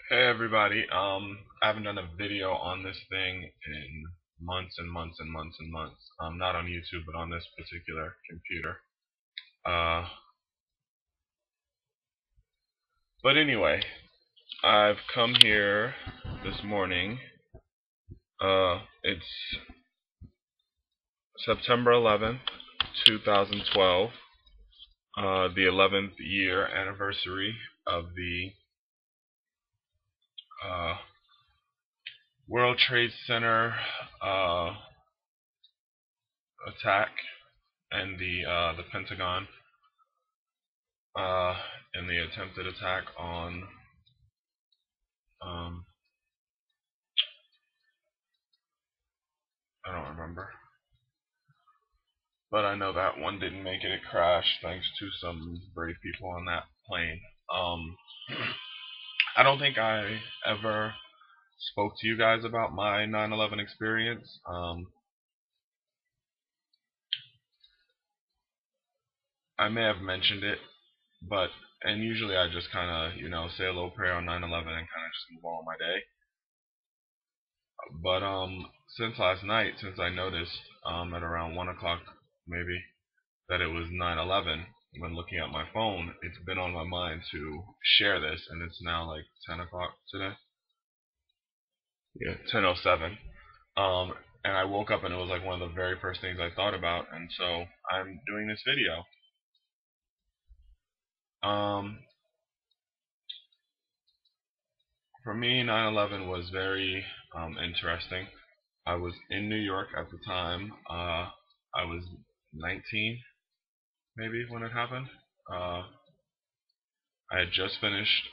Hey everybody, I haven't done a video on this thing in months and months and months and months. Not on YouTube, but on this particular computer. Uh, but anyway, I've come here this morning. It's September 11th, 2012. The 11th year anniversary of the uh, World Trade Center uh, attack and the Pentagon uh, in the attempted attack on um, I don't remember, but I know that one didn't make it. It crashed thanks to some brave people on that plane. Um, I don't think I ever spoke to you guys about my 9/11 experience. I may have mentioned it, but and usually I just kind of say a little prayer on 9/11 and kind of just move on with my day. But since last night, since I noticed at around 1 o'clock maybe that it was 9/11, when looking at my phone, it's been on my mind to share this, and it's now like 10 o'clock today. Yeah, 10:07. Um, and I woke up and it was like one of the very first things I thought about, and so I'm doing this video. Um, for me, 9/11 was very interesting. I was in New York at the time. I was 19, maybe, when it happened. Uh, I had just finished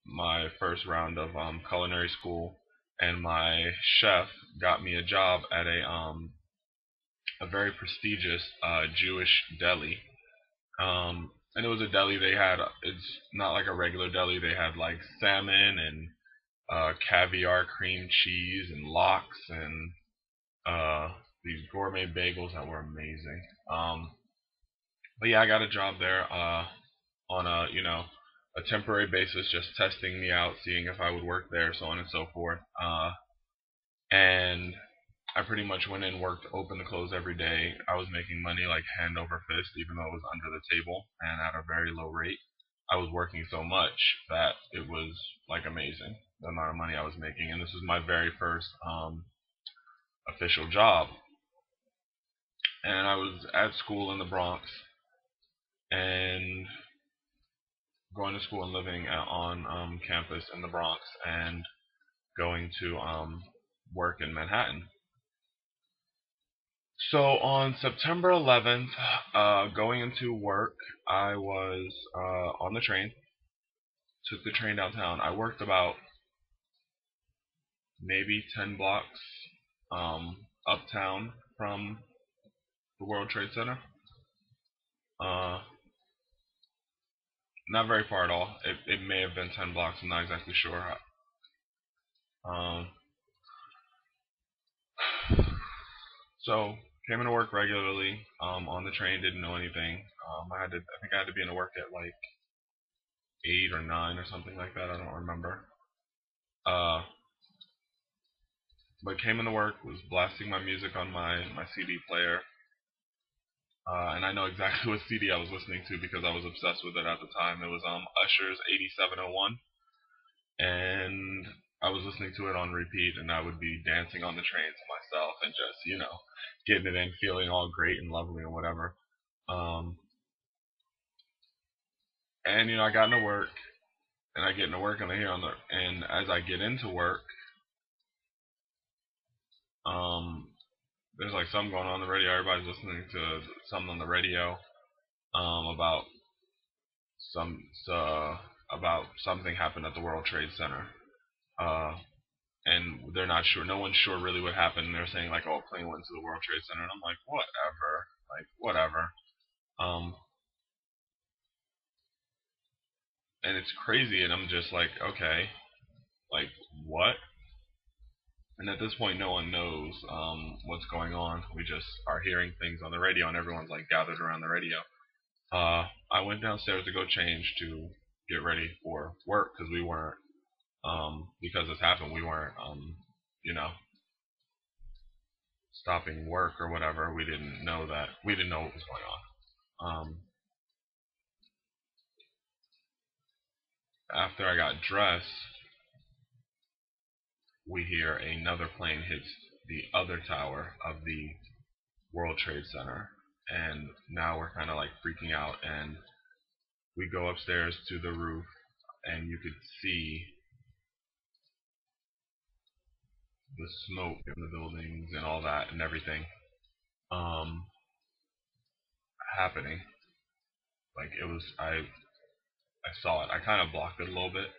my first round of culinary school, and my chef got me a job at a very prestigious Jewish deli. And it was a deli they had. It's not like a regular deli. They had like salmon and caviar, cream cheese, and lox, and uh, these gourmet bagels that were amazing. But yeah, I got a job there on a temporary basis, just testing me out, seeing if I would work there, so on and so forth. And I pretty much went in, worked open to close every day. I was making money like hand over fist, even though it was under the table and at a very low rate. I was working so much that it was like amazing the amount of money I was making, and this was my very first official job. And I was at school in the Bronx and going to school and living on campus in the Bronx and going to work in Manhattan. So on September 11th, going into work, I was on the train. Took the train downtown. I worked about maybe 10 blocks uptown from the World Trade Center. Uh, Not very far at all. It may have been 10 blocks. I'm not exactly sure. Um, so came into work regularly. On the train, didn't know anything. I think I had to be into work at like 8 or 9 or something like that. I don't remember. Uh, but came into work, was blasting my music on my CD player, and I know exactly what CD I was listening to because I was obsessed with it at the time. It was Usher's 8701, and I was listening to it on repeat, and I would be dancing on the train to myself and just getting it in, feeling all great and lovely and whatever. Um, and I got into work, and I get into work, and I hear and as I get into work, um, there's like something going on the radio. Everybody's listening to something on the radio about some about something happened at the World Trade Center, uh, and they're not sure. No one's sure really what happened. And they're saying like, "Oh, a plane went to the World Trade Center," and I'm like, whatever. Um, and it's crazy, and I'm just like, okay, like what? And at this point, no one knows what's going on. We just are hearing things on the radio, and everyone's like gathered around the radio. I went downstairs to go change to get ready for work because we weren't because this happened, we weren't you know stopping work or whatever. We didn't know what was going on. After I got dressed, we hear another plane hits the other tower of the World Trade Center, and now we're kind of like freaking out, and we go upstairs to the roof, and you could see the smoke in the buildings and all that and everything um happening. Like it was, I saw it. I kind of blocked it a little bit,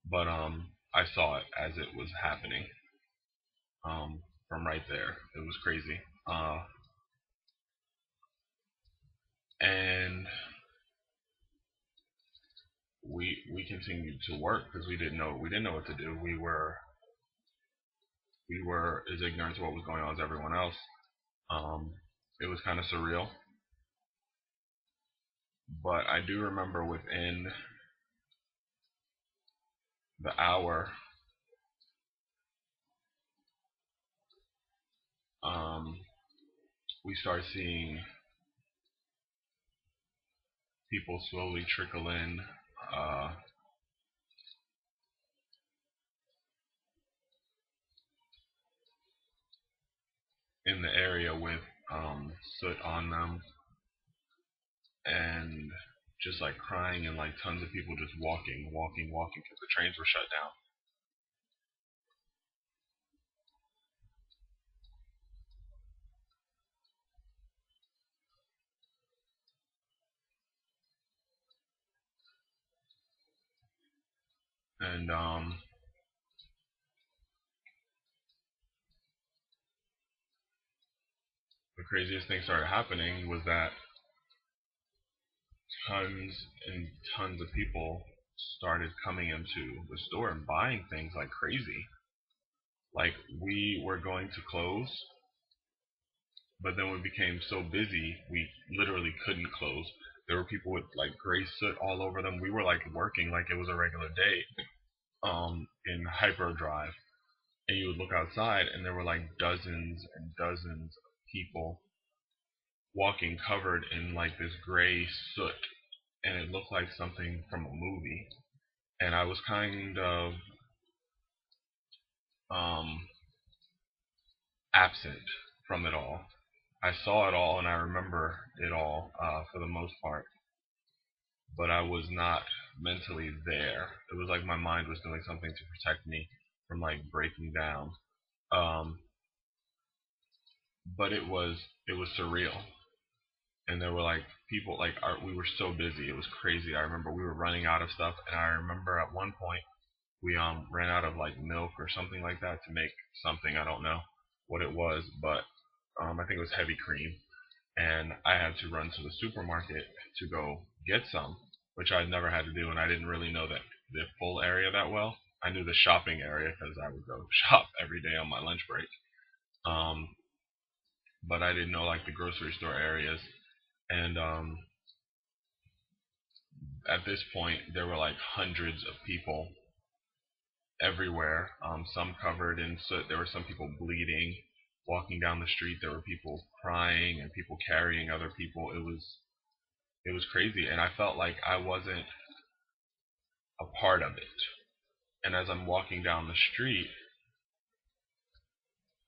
but I saw it as it was happening from right there. It was crazy. And we continued to work because we didn't know what to do. We were as ignorant to what was going on as everyone else. Um, it was kind of surreal, but I do remember within the hour, um, we start seeing people slowly trickle uh, in the area with soot on them and just like crying and like tons of people just walking because the trains were shut down. And the craziest thing started happening was that tons and tons of people started coming into the store and buying things like crazy. Like we were going to close, but then we became so busy we literally couldn't close. There were people with like gray soot all over them. We were like working like it was a regular day in hyperdrive, and you would look outside and there were like dozens and dozens of people walking covered in like this gray soot, and it looked like something from a movie. And I was kind of um, absent from it all. I saw it all and I remember it all for the most part, but I was not mentally there. It was like my mind was doing something to protect me from like breaking down. Um, but it was surreal, and there were like people like we were so busy. It was crazy. I remember we were running out of stuff, and I remember at one point we ran out of like milk or something like that to make something. I don't know what it was, but I think it was heavy cream, and I had to run to the supermarket to go get some, which I'd never had to do, and I didn't really know that the full area that well. I knew the shopping area because I would go shop every day on my lunch break, um, but I didn't know like the grocery store areas. And at this point, there were like hundreds of people everywhere. Some covered in soot. There were some people bleeding, walking down the street. There were people crying and people carrying other people. It was crazy, and I felt like I wasn't a part of it. And as I'm walking down the street,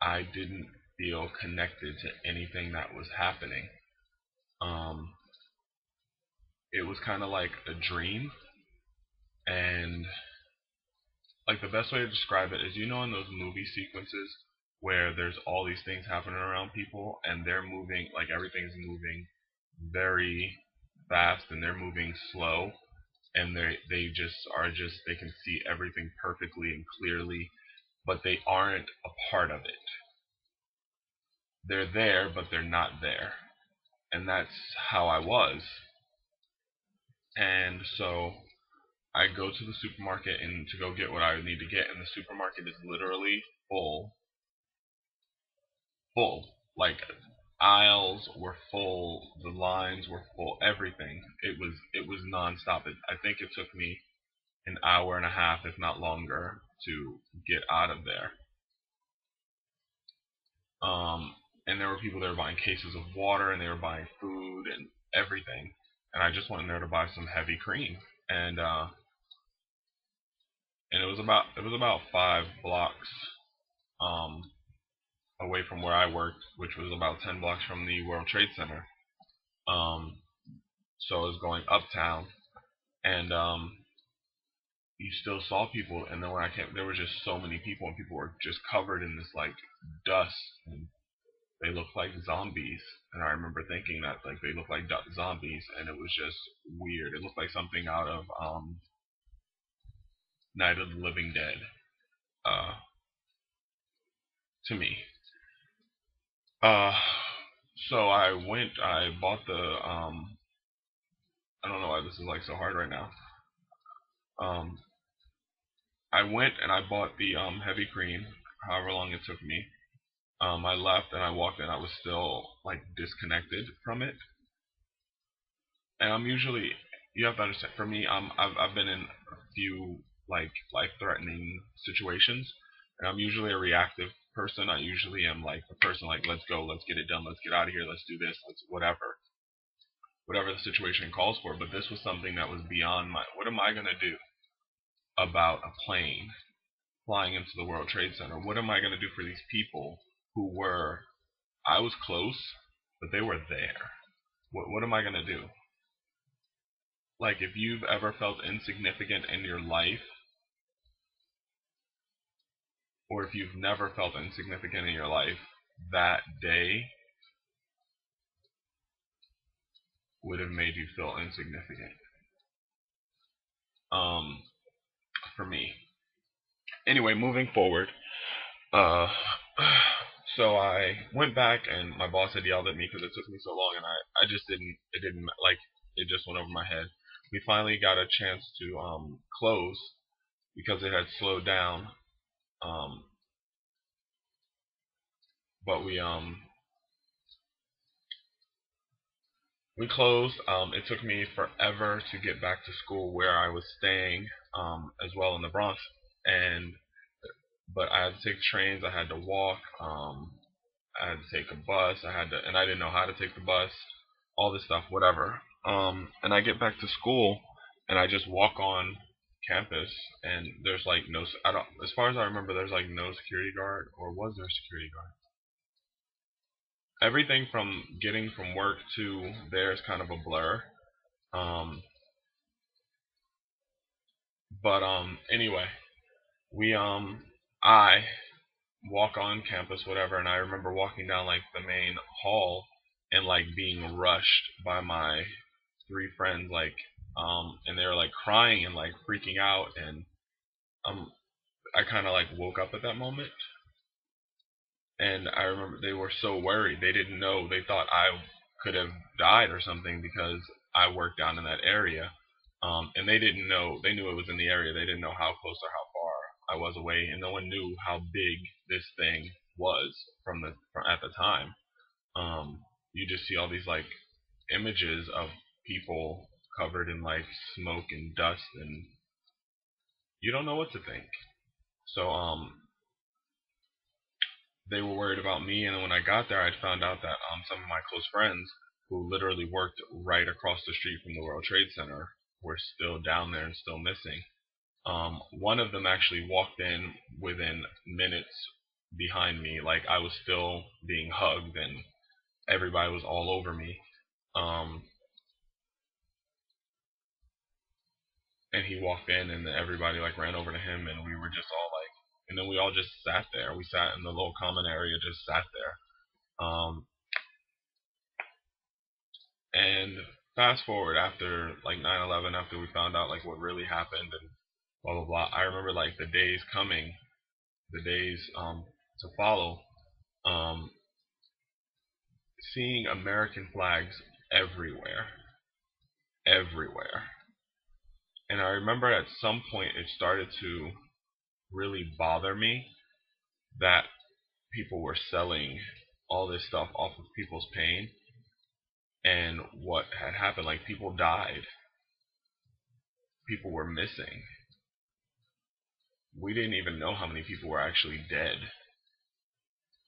I didn't feel connected to anything that was happening. Um, it was kind of like a dream, and like the best way to describe it is, in those movie sequences where there's all these things happening around people and they're moving, like everything's moving very fast and they're moving slow, and they they can see everything perfectly and clearly, but they aren't a part of it. They're there, but they're not there. And that's how I was. And so I go to the supermarket and to go get what I need to get, and the supermarket is literally full, full. Like aisles were full, the lines were full, everything. It was nonstop. I think it took me an hour and a half, if not longer, to get out of there. Um, and there were people there buying cases of water, and they were buying food and everything. And I just went in there to buy some heavy cream, and it was about 5 blocks um, away from where I worked, which was about 10 blocks from the World Trade Center. Um, so I was going uptown, and you still saw people. And then when I came, there were just so many people, and people were just covered in this like dust, and they looked like zombies. And I remember thinking that like they looked like zombies, and it was just weird. It looked like something out of Night of the Living Dead uh, to me. Uh, so I bought the I don't know why this is like so hard right now. Um, I went and I bought the heavy cream, however long it took me. I left and I walked in. I was still like disconnected from it, and I'm usually, you have to understand. For me, I've been in a few like life-threatening situations, and I'm usually a reactive person. I usually am like the person like, let's go, let's get it done, let's get out of here, let's do this, let's whatever the situation calls for. But this was something that was beyond my. What am I gonna do about a plane flying into the World Trade Center? What am I gonna do for these people who were? I was close, but they were there. What am I gonna do? Like, if you've ever felt insignificant in your life, or if you've never felt insignificant in your life, that day would have made you feel insignificant. Um, for me. Anyway, moving forward. Uh, so I went back, and my boss had yelled at me because it took me so long, and I just didn't. It didn't like. It just went over my head. We finally got a chance to close because it had slowed down. Um, but we closed. It took me forever to get back to school where I was staying, as well in the Bronx, and but I had to take trains. I had to walk. I had to take a bus. And I didn't know how to take the bus. All this stuff, whatever. And I get back to school, and I just walk on campus, and there's like no. I don't. As far as I remember, there's like no security guard, or was there a security guard? Everything from getting from work to there is kind of a blur. Um, but anyway, we I walk on campus, whatever, and I remember walking down like the main hall and like being rushed by my three friends, like and they were like crying and like freaking out, and um I kind of like woke up at that moment, and I remember they were so worried. They didn't know. They thought I could have died or something because I worked down in that area. And they didn't know. They knew it was in the area. They didn't know how close or how far I was away, and no one knew how big this thing was from at the time. You just see all these like images of people covered in like smoke and dust, and you don't know what to think. So they were worried about me, and then when I got there, I found out that some of my close friends who literally worked right across the street from the World Trade Center were still down there and still missing. One of them actually walked in within minutes behind me, like I was still being hugged and everybody was all over me. Um, and he walked in, and everybody like ran over to him, and we were just all like, and then we all just sat there. We sat in the little common area, just sat there. And fast forward after like 9/11, after we found out like what really happened and blah blah blah. I remember like the days coming, the days to follow, um, seeing American flags everywhere, everywhere. And I remember at some point it started to really bother me that people were selling. all this stuff off of people's pain and what had happened. Like, people died, people were missing. We didn't even know how many people were actually dead.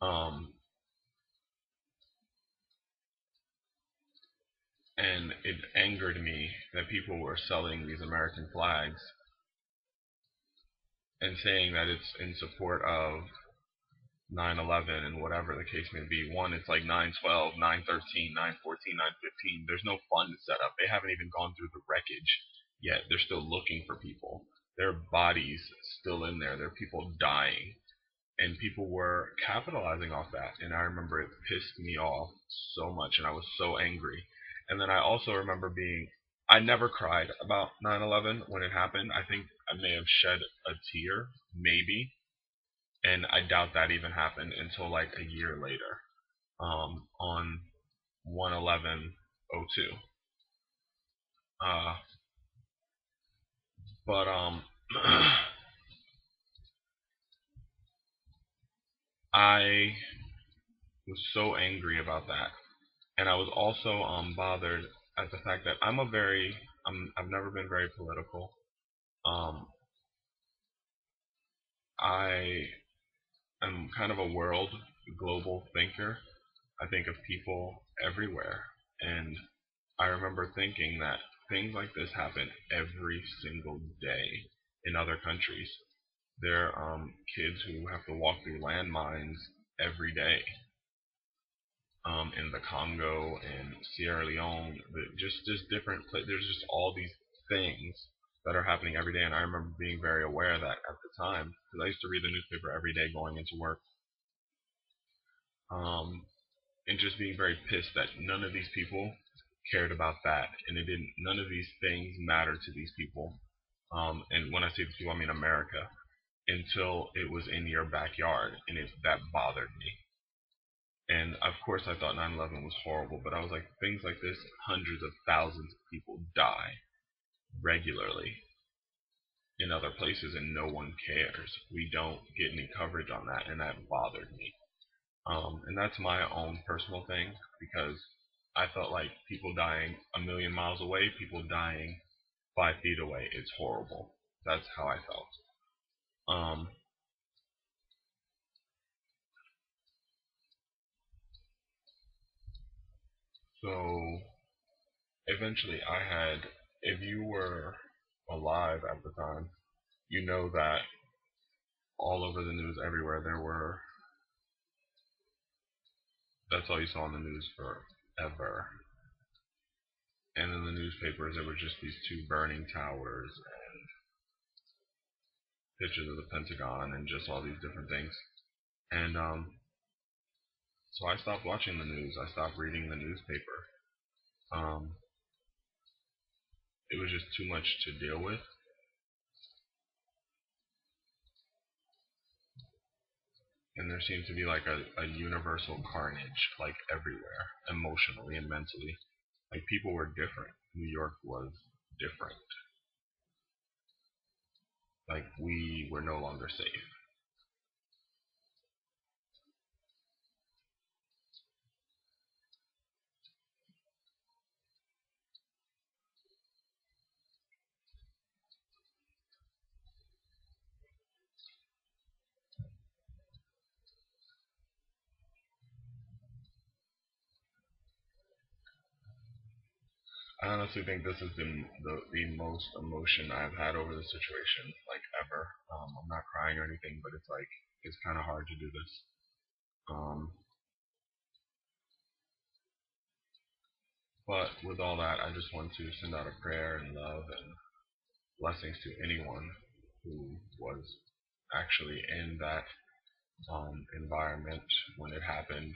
Um, and it angered me that people were selling these American flags and saying that it's in support of 9/11 and whatever the case may be. One, it's like 9/12, 9/13, 9/14, 9/15. There's no fund set up. They haven't even gone through the wreckage yet. They're still looking for people. There are bodies still in there. There are people dying. And people were capitalizing off that. And I remember it pissed me off so much, and I was so angry. And then I also remember I never cried about 9/11 when it happened. I think I may have shed a tear, maybe, and I doubt that even happened until like a year later, on 1/11/02. Uh, but I was so angry about that, and I was also bothered at the fact that I've never been very political. Um, I am kind of a global thinker. I think of people everywhere, and I remember thinking that things like this happen every single day in other countries. There are kids who have to walk through landmines every day, in the Congo and Sierra Leone. Just different. There's just all these things that are happening every day, and I remember being very aware of that at the time because I used to read the newspaper every day going into work, um, and just being very pissed that none of these people cared about that, and it didn't. None of these things mattered to these people. And when I say these people, I mean America, until it was in your backyard, and that bothered me. And of course, I thought 9/11 was horrible, but I was like, things like this, hundreds of thousands of people die regularly in other places, and no one cares. We don't get any coverage on that, and that bothered me. And that's my own personal thing because I felt like people dying a million miles away, people dying 5 feet away, it's horrible. That's how I felt. Um, so eventually, if you were alive at the time, you know that all over the news, everywhere, that's all you saw in the news forever. And in the newspapers, there were just these two burning towers and pictures of the Pentagon and just all these different things. And so I stopped watching the news. I stopped reading the newspaper. Um, it was just too much to deal with. And there seemed to be like a universal carnage, like everywhere, emotionally and mentally. Like, people were different. New York was different. Like, we were no longer safe. I honestly think this has been the most emotion I've had over the situation, like, ever. I'm not crying or anything, but it's like, it's kind of hard to do this. Um, but with all that, I just want to send out a prayer and love and blessings to anyone who was actually in that environment when it happened.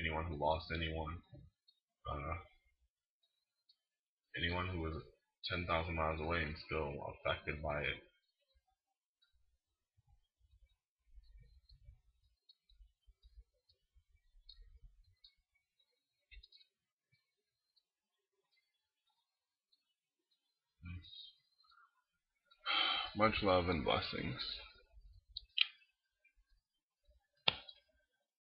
Anyone who lost anyone, uh, anyone who was 10,000 miles away and still affected by it. Much love and blessings.